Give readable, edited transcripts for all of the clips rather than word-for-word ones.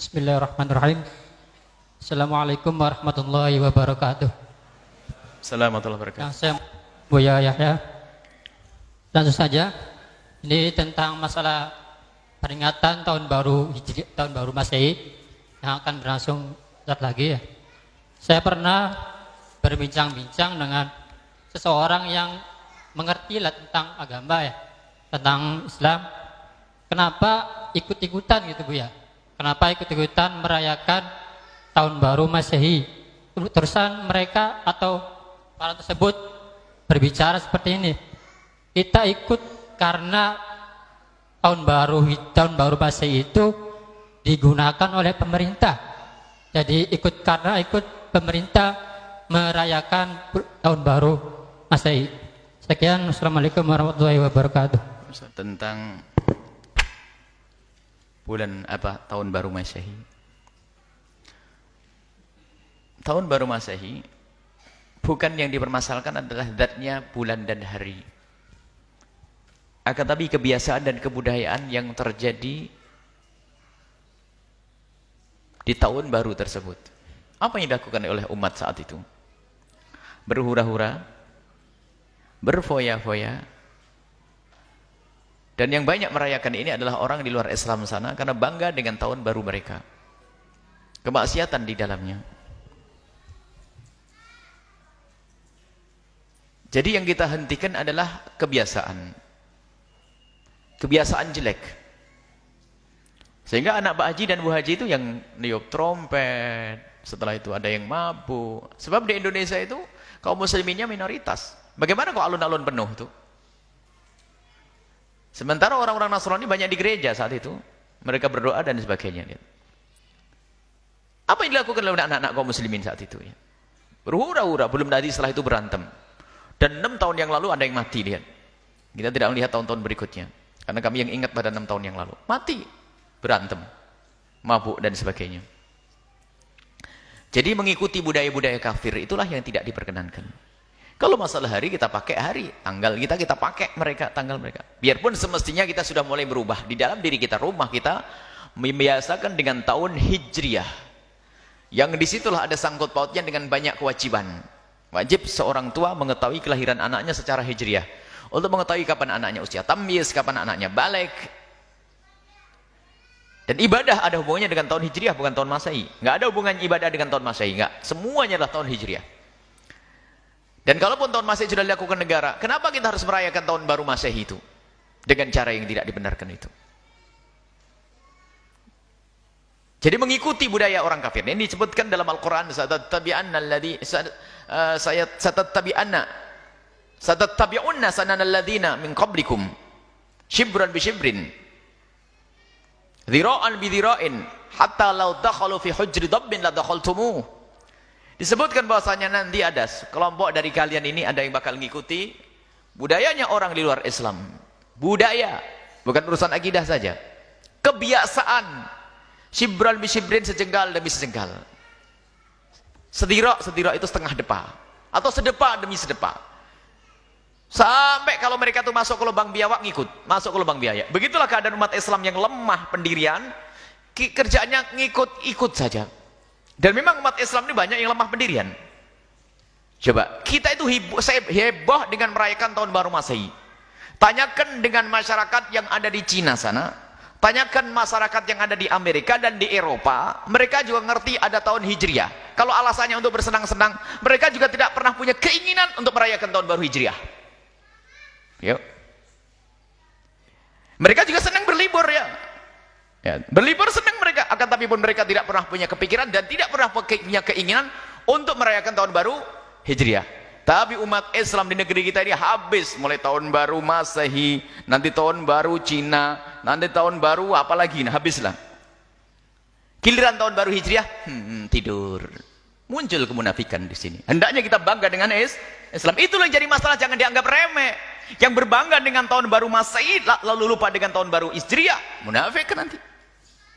Bismillahirrahmanirrahim. Assalamualaikum warahmatullahi wabarakatuh. Assalamualaikum warahmatullahi wabarakatuh. Yang saya Buya Yahya. Langsung saja, ini tentang masalah peringatan tahun baru Hijri, tahun baru Masehi yang akan berlangsung saat lagi ya. Saya pernah berbincang-bincang dengan seseorang yang mengerti lah tentang agama ya, tentang Islam. Kenapa ikut-ikutan gitu Bu ya? Kenapa ikut-ikutan merayakan tahun baru Masehi? Terusan mereka atau para tersebut berbicara seperti ini. Kita ikut karena tahun baru Masehi itu digunakan oleh pemerintah. Jadi ikut karena ikut pemerintah merayakan tahun baru Masehi. Sekian, Assalamualaikum warahmatullahi wabarakatuh. Tentang bulan apa tahun baru Masehi. Tahun baru Masehi bukan yang dipermasalahkan adalah zatnya bulan dan hari, akan tapi kebiasaan dan kebudayaan yang terjadi di tahun baru tersebut. Apa yang dilakukan oleh umat saat itu? Berhura-hura, berfoya-foya. Dan yang banyak merayakan ini adalah orang di luar Islam sana karena bangga dengan tahun baru mereka. Kemaksiatan di dalamnya. Jadi yang kita hentikan adalah kebiasaan. Kebiasaan jelek. Sehingga anak Pak Haji dan Bu Haji itu yang niup trompet, setelah itu ada yang mabuk. Sebab di Indonesia itu kaum musliminnya minoritas. Bagaimana kok alun-alun penuh itu? Sementara orang-orang Nasrani banyak di gereja saat itu. Mereka berdoa dan sebagainya. Apa yang dilakukan oleh anak-anak kaum muslimin saat itu? Ya? Berhura-hura, belum tadi setelah itu berantem. Dan 6 tahun yang lalu ada yang mati, lihat. Kita tidak melihat tahun-tahun berikutnya. Karena kami yang ingat pada 6 tahun yang lalu. Mati, berantem, mabuk dan sebagainya. Jadi mengikuti budaya-budaya kafir itulah yang tidak diperkenankan. Kalau masalah hari, kita pakai hari. Tanggal kita pakai mereka, tanggal mereka. Biarpun semestinya kita sudah mulai berubah. Di dalam diri kita, rumah kita, membiasakan dengan tahun Hijriah. Yang disitulah ada sangkut pautnya dengan banyak kewajiban. Wajib seorang tua mengetahui kelahiran anaknya secara Hijriah. Untuk mengetahui kapan anaknya usia tamyiz, kapan anaknya balik. Dan ibadah ada hubungannya dengan tahun Hijriah, bukan tahun Masehi. Nggak ada hubungan ibadah dengan tahun Masehi. Nggak. Semuanya adalah tahun Hijriah. Dan kalaupun tahun Masehi sudah dilakukan negara, kenapa kita harus merayakan tahun baru Masehi itu? Dengan cara yang tidak dibenarkan itu. Jadi mengikuti budaya orang kafir. Ini disebutkan dalam Al-Quran, satattabi'unna sananal ladzina min qablikum shibran bi shibrin dhira'an bi dhira'in hatta law dakhalu fi hujri dabbin la dakhaltumuh. Disebutkan bahwasanya nanti ada kelompok dari kalian ini ada yang bakal mengikuti budayanya orang di luar Islam. Budaya, bukan urusan akidah saja. Kebiasaan. Shibran bi shibrin, sejengkal demi sejengkal. Sedira itu setengah depa. Atau sedepa demi sedepa. Sampai kalau mereka tuh masuk ke lubang biawak ngikut. Masuk ke lubang biaya. Begitulah keadaan umat Islam yang lemah pendirian. Kerjaannya ngikut-ikut saja. Dan memang umat Islam ini banyak yang lemah pendirian. Coba, kita itu heboh dengan merayakan tahun baru Masehi. Tanyakan dengan masyarakat yang ada di Cina sana, tanyakan masyarakat yang ada di Amerika dan di Eropa, mereka juga ngerti ada tahun Hijriah. Kalau alasannya untuk bersenang-senang, mereka juga tidak pernah punya keinginan untuk merayakan tahun baru Hijriah. Yuk. Mereka juga senang berlibur ya. Ya, berlibur senang mereka, akan tapi pun mereka tidak pernah punya kepikiran dan tidak pernah punya keinginan untuk merayakan tahun baru Hijriah. Tapi umat Islam di negeri kita ini habis mulai tahun baru Masehi, nanti tahun baru Cina, nanti tahun baru apalagi, nah habislah. Giliran tahun baru Hijriah, tidur. Muncul kemunafikan di sini. Hendaknya kita bangga dengan Islam. Itulah yang jadi masalah, jangan dianggap remeh. Yang berbangga dengan tahun baru Masehi lalu lupa dengan tahun baru Hijriah, munafik nanti.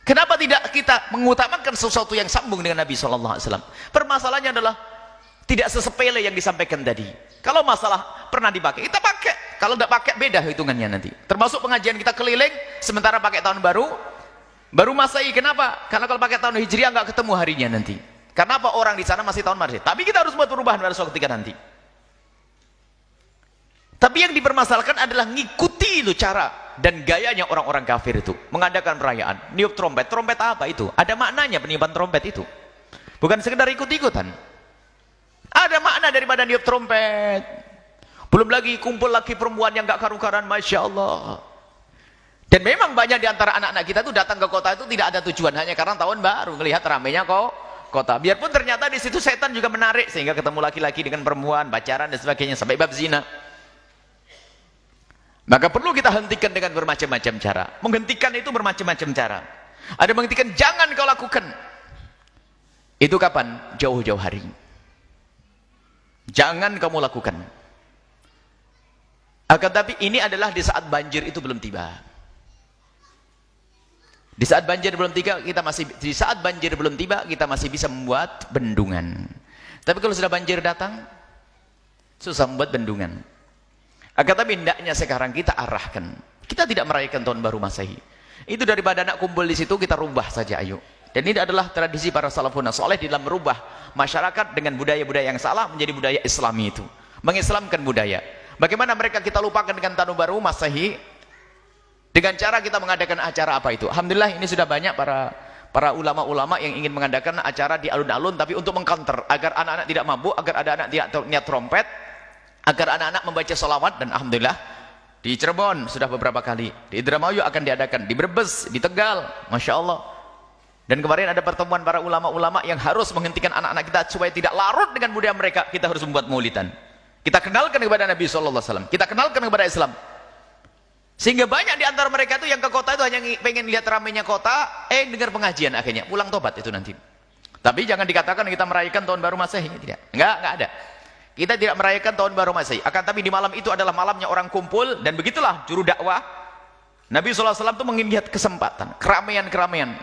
Kenapa tidak kita mengutamakan sesuatu yang sambung dengan Nabi SAW? Permasalahannya adalah tidak sesepele yang disampaikan tadi. Kalau masalah pernah dipakai, kita pakai. Kalau tidak pakai, beda hitungannya nanti. Termasuk pengajian kita keliling, sementara pakai tahun baru Baru Masehi, kenapa? Karena kalau pakai tahun Hijriah nggak ketemu harinya nanti. Karena apa? Orang di sana masih tahun Masehi. Tapi kita harus buat perubahan pada suatu ketika nanti. Tapi yang dipermasalahkan adalah ngikuti itu cara dan gayanya orang-orang kafir itu. Mengadakan perayaan, niup trompet. Trompet apa itu? Ada maknanya peniupan trompet itu. Bukan sekedar ikut-ikutan. Ada makna daripada niup trompet. Belum lagi kumpul laki perempuan yang gak karu-karuan, Masya Allah. Dan memang banyak di antara anak-anak kita itu datang ke kota itu tidak ada tujuan, hanya karena tahun baru melihat ramainya kota. Biarpun ternyata di situ setan juga menarik sehingga ketemu laki-laki dengan perempuan, pacaran dan sebagainya sampai bab zina. Maka perlu kita hentikan dengan bermacam-macam cara. Menghentikan itu bermacam-macam cara. Ada menghentikan, jangan kau lakukan. Itu kapan? Jauh-jauh hari. Jangan kamu lakukan. Akan tapi ini adalah di saat banjir itu belum tiba. Di saat banjir belum tiba, kita masih bisa membuat bendungan. Tapi kalau sudah banjir datang, susah membuat bendungan. Akan tapi hendaknya sekarang kita arahkan. Kita tidak merayakan tahun baru Masehi. Itu daripada anak kumpul di situ, kita rubah saja, ayo. Dan ini adalah tradisi para salafun saleh dalam merubah masyarakat dengan budaya-budaya yang salah menjadi budaya Islami itu. Mengislamkan budaya. Bagaimana mereka kita lupakan dengan tahun baru Masehi? Dengan cara kita mengadakan acara apa itu? Alhamdulillah ini sudah banyak para ulama-ulama yang ingin mengadakan acara di alun-alun, tapi untuk mengcounter agar anak-anak tidak mabuk, agar ada anak tidak niat trompet, agar anak-anak membaca salawat. Dan alhamdulillah di Cirebon sudah beberapa kali, di Indramayu akan diadakan, di Brebes, di Tegal, Masya Allah. Dan kemarin ada pertemuan para ulama-ulama yang harus menghentikan anak-anak kita supaya tidak larut dengan budaya mereka. Kita harus membuat maulidan. Kita kenalkan kepada Nabi SAW, kita kenalkan kepada Islam. Sehingga banyak di antara mereka itu yang ke kota itu hanya pengen lihat ramainya kota, dengar pengajian akhirnya, pulang tobat itu nanti. Tapi jangan dikatakan kita merayakan tahun baru Masehi, tidak. Enggak ada. Kita tidak merayakan tahun baru Masehi. Akan tapi di malam itu adalah malamnya orang kumpul, dan begitulah juru dakwah Nabi SAW itu ingin lihat kesempatan, keramaian-keramaian.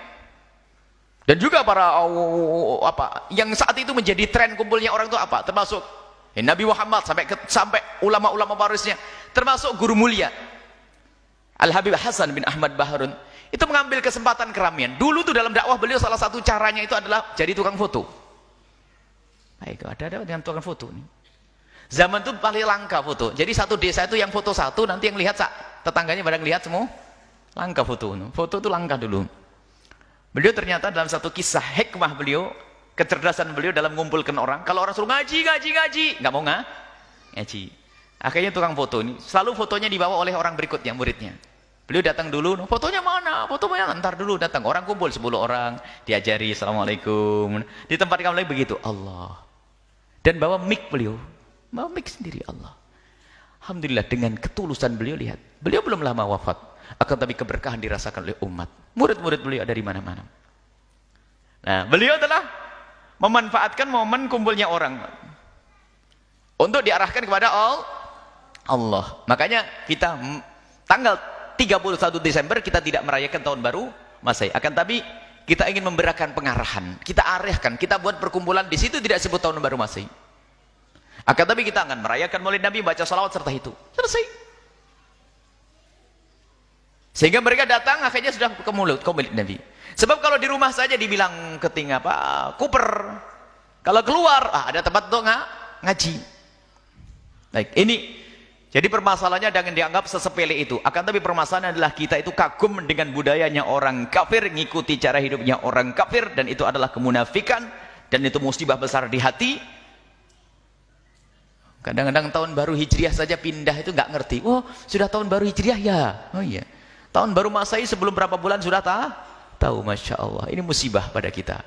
Dan juga para yang saat itu menjadi tren kumpulnya orang itu apa? Termasuk Nabi Muhammad sampai ulama-ulama warisnya, termasuk guru mulia Al-Habib Hasan bin Ahmad Baharun itu mengambil kesempatan keramaian. Dulu tuh dalam dakwah beliau salah satu caranya itu adalah jadi tukang foto. Baik, ada dengan tukang foto nih. Zaman itu paling langka foto. Jadi satu desa itu yang foto satu, nanti yang lihat tetangganya pada lihat semua. Langka foto. Foto itu langka dulu. Beliau ternyata dalam satu kisah hikmah beliau, kecerdasan beliau dalam mengumpulkan orang. Kalau orang suruh ngaji, nggak mau ngaji. Akhirnya tukang foto ini, selalu fotonya dibawa oleh orang berikutnya, muridnya. Beliau datang dulu, fotonya mana? Fotonya ntar dulu datang. Orang kumpul 10 orang, diajari, Assalamualaikum. Di tempat kamu lagi begitu, Allah. Dan bawa mic beliau, bawa mic sendiri, Allah. Alhamdulillah dengan ketulusan beliau, lihat. Beliau belum lama wafat, akan tapi keberkahan dirasakan oleh umat. Murid-murid beliau dari mana-mana. Nah, beliau telah memanfaatkan momen kumpulnya orang untuk diarahkan kepada Allah. Makanya kita tanggal 31 Desember kita tidak merayakan tahun baru Masehi. Akan tapi kita ingin memberikan pengarahan. Kita arahkan, kita buat perkumpulan di situ tidak sebut tahun baru Masehi. Akan tapi kita akan merayakan Maulid Nabi, baca salawat serta itu. Selesai. Sehingga mereka datang akhirnya sudah ke Maulid Nabi. Sebab kalau di rumah saja dibilang keting kuper. Kalau keluar ada tempat untuk ngaji. Baik, ini jadi permasalahannya jangan dianggap sesepele itu. Akan tapi permasalahannya adalah kita itu kagum dengan budayanya orang kafir, ngikuti cara hidupnya orang kafir, dan itu adalah kemunafikan, dan itu musibah besar di hati. Kadang-kadang tahun baru Hijriah saja pindah itu nggak ngerti. Oh, sudah tahun baru Hijriah ya? Oh iya. Tahun baru Masehi sebelum berapa bulan sudah tahu? Masya Allah. Ini musibah pada kita.